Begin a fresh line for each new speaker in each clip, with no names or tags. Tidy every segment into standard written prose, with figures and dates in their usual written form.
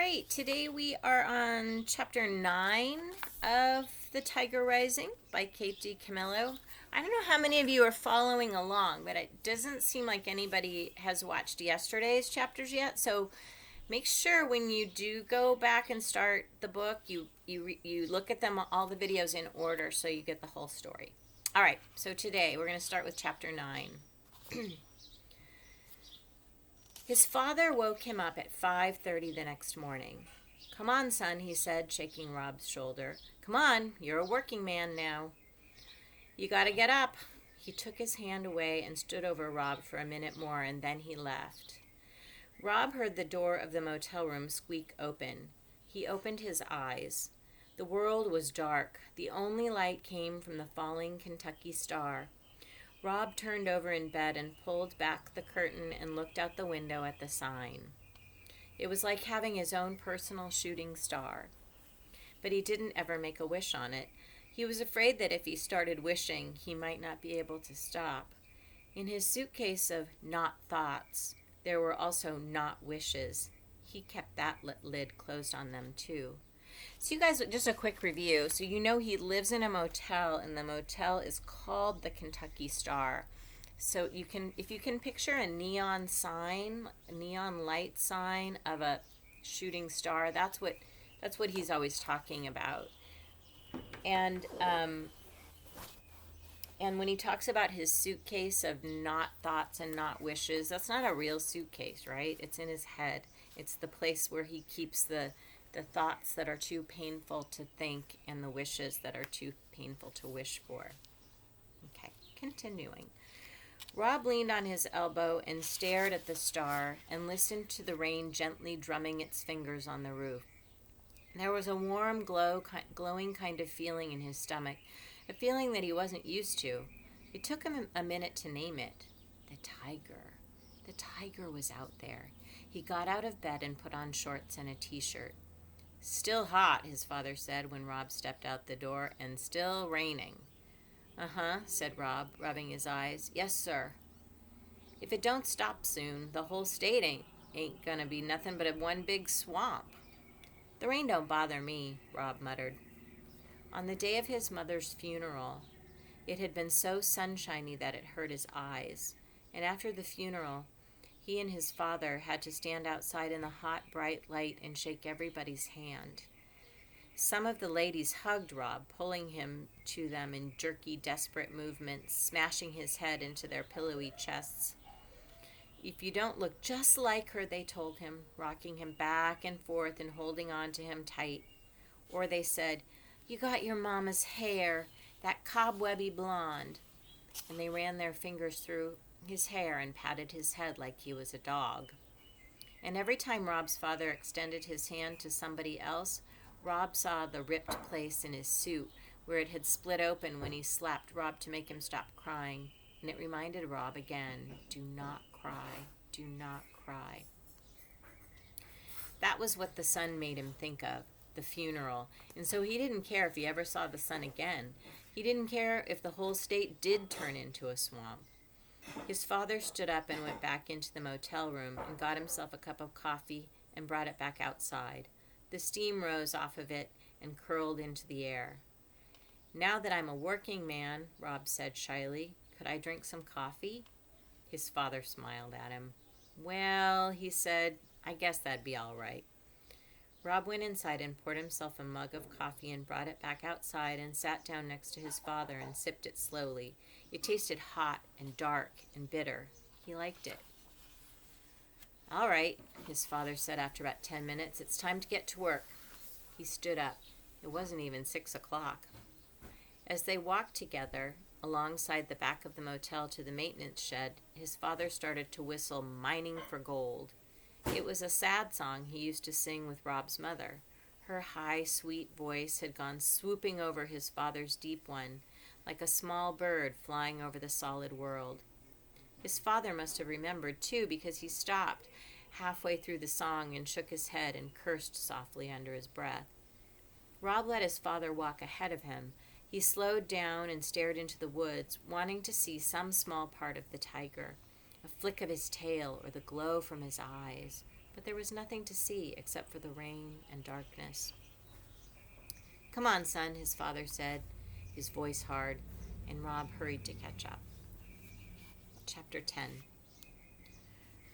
right, today we are on chapter 9 of The Tiger Rising by Kate DiCamillo. I don't know how many of you are following along, but it doesn't seem like anybody has watched yesterday's chapters yet. So make sure when you do go back and start the book, you look at them, all the videos in order so you get the whole story. All right, so today we're going to start with chapter 9. His father woke him up at 5:30 the next morning. "Come on, son," he said, shaking Rob's shoulder. "Come on, you're a working man now. You gotta get up." He took his hand away and stood over Rob for a minute more, and then he left. Rob heard the door of the motel room squeak open. He opened his eyes. The world was dark. The only light came from the falling Kentucky star. Rob turned over in bed and pulled back the curtain and looked out the window at the sign. It was like having his own personal shooting star. But he didn't ever make a wish on it. He was afraid that if he started wishing, he might not be able to stop. In his suitcase of not thoughts, there were also not wishes. He kept that lid closed on them too. So you guys, just a quick review. So you know he lives in a motel, and the motel is called the Kentucky Star. So you can, if you can picture a neon sign, a neon light sign of a shooting star, that's what he's always talking about. And when he talks about his suitcase of not thoughts and not wishes, that's not a real suitcase, right? It's in his head. It's the place where he keeps the thoughts that are too painful to think and the wishes that are too painful to wish for. Okay, continuing. Rob leaned on his elbow and stared at the star and listened to the rain gently drumming its fingers on the roof. There was a warm, glowing kind of feeling in his stomach, a feeling that he wasn't used to. It took him a minute to name it. The tiger. The tiger was out there. He got out of bed and put on shorts and a t-shirt. "Still hot," his father said when Rob stepped out the door, "and still raining." "Uh-huh," said Rob, rubbing his eyes. "Yes, sir." "If it don't stop soon, the whole state ain't gonna be nothing but one big swamp." "The rain don't bother me," Rob muttered. On the day of his mother's funeral, it had been so sunshiny that it hurt his eyes, and after the funeral, he and his father had to stand outside in the hot, bright light and shake everybody's hand. Some of the ladies hugged Rob, pulling him to them in jerky, desperate movements, smashing his head into their pillowy chests. "If you don't look just like her," they told him, rocking him back and forth and holding on to him tight. Or they said, "You got your mama's hair, that cobwebby blonde." And they ran their fingers through his hair and patted his head like he was a dog. And every time Rob's father extended his hand to somebody else, Rob saw the ripped place in his suit where it had split open when he slapped Rob to make him stop crying. And it reminded Rob again, do not cry, do not cry. That was what the sun made him think of, the funeral. And so he didn't care if he ever saw the sun again. He didn't care if the whole state did turn into a swamp. His father stood up and went back into the motel room and got himself a cup of coffee and brought it back outside. The steam rose off of it and curled into the air. "Now that I'm a working man," Rob said shyly, "could I drink some coffee?" His father smiled at him. "Well," he said, "I guess that'd be all right." Rob went inside and poured himself a mug of coffee and brought it back outside and sat down next to his father and sipped it slowly. It tasted hot and dark and bitter. He liked it. "All right," his father said after about 10 minutes. "It's time to get to work." He stood up. It wasn't even 6 o'clock. As they walked together alongside the back of the motel to the maintenance shed, his father started to whistle "Mining for Gold." It was a sad song he used to sing with Rob's mother. Her high, sweet voice had gone swooping over his father's deep one, like a small bird flying over the solid world. His father must have remembered, too, because he stopped halfway through the song and shook his head and cursed softly under his breath. Rob let his father walk ahead of him. He slowed down and stared into the woods, wanting to see some small part of the tiger, a flick of his tail or the glow from his eyes. but there was nothing to see except for the rain and darkness. "Come on, son," his father said, his voice hard, and Rob hurried to catch up. Chapter 10.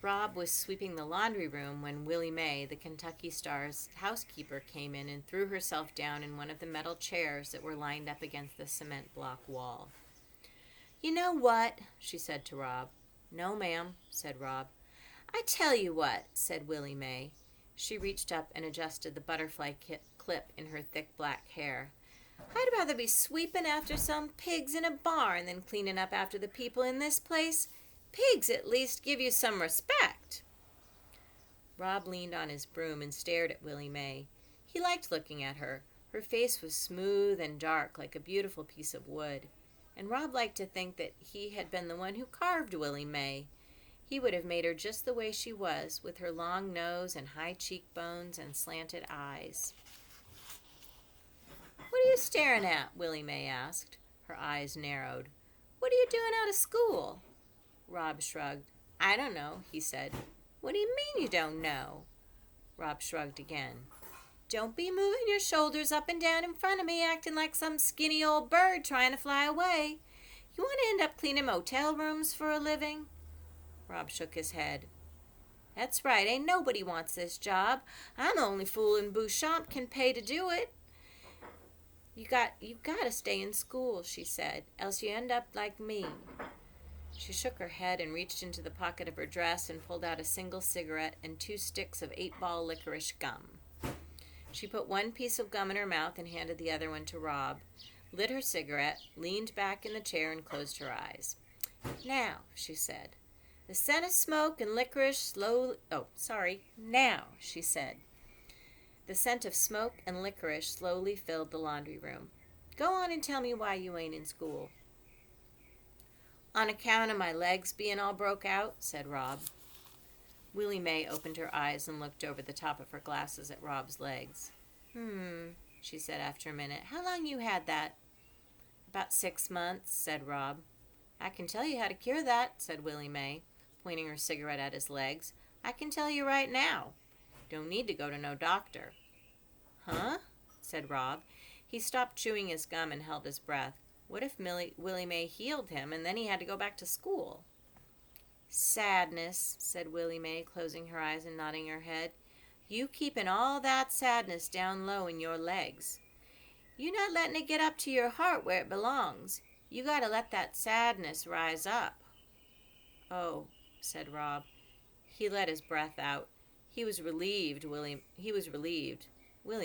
Rob was sweeping the laundry room when Willie Mae, the Kentucky Star's housekeeper, came in and threw herself down in one of the metal chairs that were lined up against the cement block wall. "You know what?" she said to Rob. "No, ma'am," said Rob. "I tell you what," said Willie Mae. She reached up and adjusted the butterfly clip in her thick black hair. "I'd rather be sweeping after some pigs in a barn than cleaning up after the people in this place. Pigs at least give you some respect." Rob leaned on his broom and stared at Willie Mae. He liked looking at her. Her face was smooth and dark like a beautiful piece of wood. And Rob liked to think that he had been the one who carved Willie Mae. He would have made her just the way she was, with her long nose and high cheekbones and slanted eyes. "What are you staring at?" Willie Mae asked. Her eyes narrowed. "What are you doing out of school?" Rob shrugged. "I don't know," he said. "What do you mean you don't know?" Rob shrugged again. "Don't be moving your shoulders up and down in front of me, acting like some skinny old bird trying to fly away. You want to end up cleaning motel rooms for a living?" Rob shook his head. "That's right, ain't nobody wants this job. I'm the only fool in Beauchamp can pay to do it." You got to stay in school," she said, "else you end up like me." She shook her head and reached into the pocket of her dress and pulled out a single cigarette and 2 sticks of 8-ball licorice gum. She put one piece of gum in her mouth and handed the other one to Rob, lit her cigarette, leaned back in the chair, and closed her eyes. "Now," she said, "the scent of smoke and licorice slowly—" "Now," she said. The scent of smoke and licorice slowly filled the laundry room. "Go on and tell me why you ain't in school." "On account of my legs being all broke out," said Rob. Willie Mae opened her eyes and looked over the top of her glasses at Rob's legs. She said after a minute. "How long you had that?" "About 6 months," said Rob. "I can tell you how to cure that," said Willie Mae, pointing her cigarette at his legs. "I can tell you right now. Don't need to go to no doctor." "Huh?" said Rob. He stopped chewing his gum and held his breath. What if Willie Mae healed him and then he had to go back to school? "Sadness," said Willie Mae, closing her eyes and nodding her head. "You keeping all that sadness down low in your legs. You not letting it get up to your heart where it belongs. You got to let that sadness rise up." "Oh," said Rob. He let his breath out. He was relieved. Willie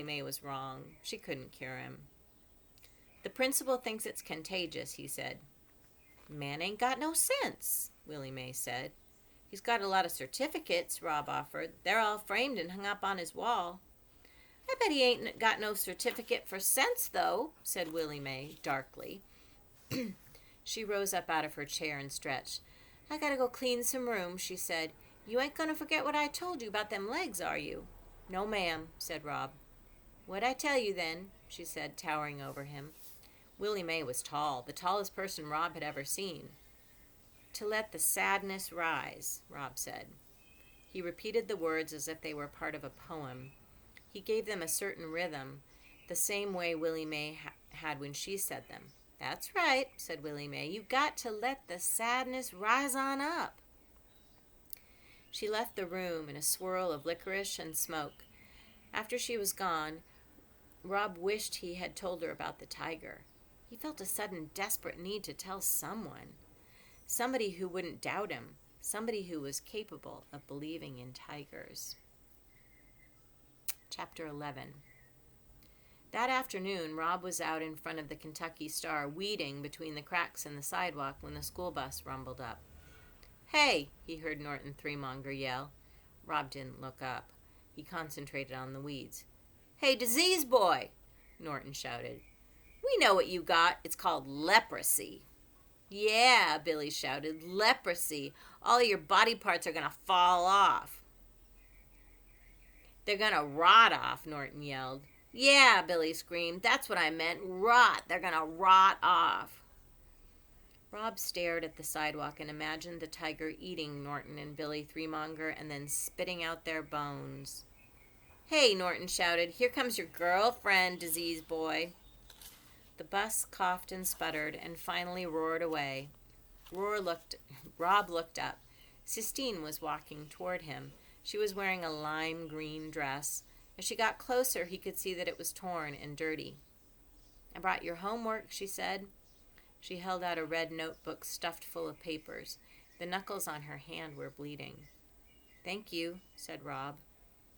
Mae was wrong. She couldn't cure him. "The principal thinks it's contagious," he said. "Man ain't got no sense," Willie Mae said. "He's got a lot of certificates," Rob offered. "They're all framed and hung up on his wall." "I bet he ain't got no certificate for sense, though," said Willie Mae, darkly. She rose up out of her chair and stretched. "I gotta go clean some rooms," she said. "You ain't gonna forget what I told you about them legs, are you?" "No, ma'am," said Rob. "What'd I tell you, then?" she said, towering over him. Willie Mae was tall, the tallest person Rob had ever seen. "To let the sadness rise," Rob said. He repeated the words as if they were part of a poem. He gave them a certain rhythm, the same way Willie Mae had when she said them. "That's right," said Willie Mae. "You got to let the sadness rise on up." She left the room in a swirl of licorice and smoke. After she was gone, Rob wished he had told her about the tiger. He felt a sudden desperate need to tell someone. Somebody who wouldn't doubt him. Somebody who was capable of believing in tigers. Chapter 11. That afternoon, Rob was out in front of the Kentucky Star, weeding between the cracks in the sidewalk when the school bus rumbled up. "Hey!" he heard Norton Threemonger yell. Rob didn't look up. He concentrated on the weeds. "Hey, disease boy!" Norton shouted. "We know what you got. It's called leprosy." "Yeah," Billy shouted. "Leprosy. All your body parts are going to fall off." "They're going to rot off," Norton yelled. "Yeah," Billy screamed. "That's what I meant. Rot. They're going to rot off." Rob stared at the sidewalk and imagined the tiger eating Norton and Billy Threemonger and then spitting out their bones. "Hey," Norton shouted, "here comes your girlfriend, disease boy." The bus coughed and sputtered and finally roared away. Rob looked up. Sistine was walking toward him. She was wearing a lime green dress. As she got closer, he could see that it was torn and dirty. "I brought your homework," she said. She held out a red notebook stuffed full of papers. The knuckles on her hand were bleeding. "Thank you," said Rob.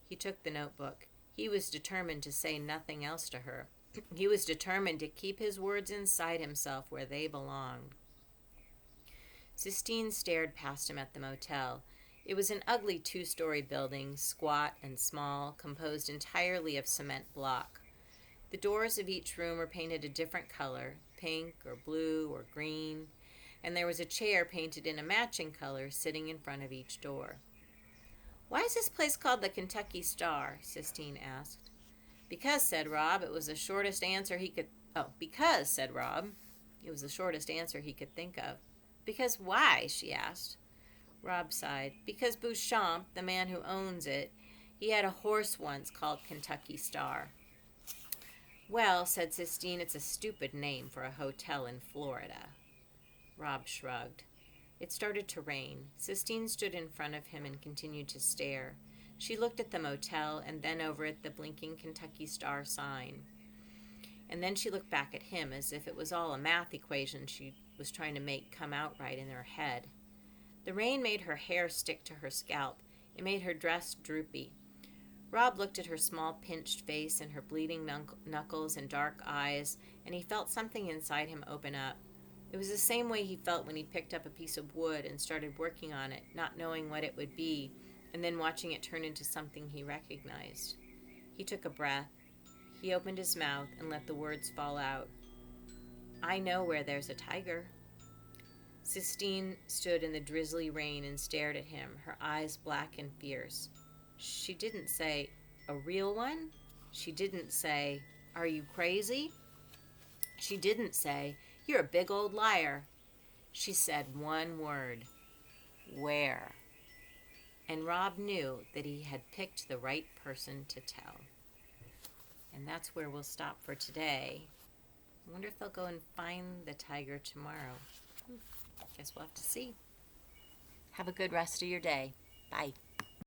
He took the notebook. He was determined to say nothing else to her. He was determined to keep his words inside himself where they belonged. Sistine stared past him at the motel. It was an ugly two-story building, squat and small, composed entirely of cement block. The doors of each room were painted a different color, pink or blue or green, and there was a chair painted in a matching color sitting in front of each door. "Why is this place called the Kentucky Star?" Sistine asked. "Because," said Rob, it was the shortest answer he could think of. "Because why?" she asked. Rob sighed. "Because Beauchamp, the man who owns it, he had a horse once called Kentucky Star." "Well," said Sistine, "it's a stupid name for a hotel in Florida." Rob shrugged. It started to rain. Sistine stood in front of him and continued to stare. She looked at the motel and then over at the blinking Kentucky Star sign. And then she looked back at him as if it was all a math equation she was trying to make come out right in her head. The rain made her hair stick to her scalp. It made her dress droopy. Rob looked at her small pinched face and her bleeding knuckles and dark eyes, and he felt something inside him open up. It was the same way he felt when he picked up a piece of wood and started working on it, not knowing what it would be, and then watching it turn into something he recognized. He took a breath. He opened his mouth and let the words fall out. "I know where there's a tiger." Sistine stood in the drizzly rain and stared at him, her eyes black and fierce. She didn't say, "A real one?" She didn't say, "Are you crazy?" She didn't say, "You're a big old liar." She said one word, "Where?" And Rob knew that he had picked the right person to tell. And that's where we'll stop for today. I wonder if they'll go and find the tiger tomorrow. Guess we'll have to see. Have a good rest of your day. Bye.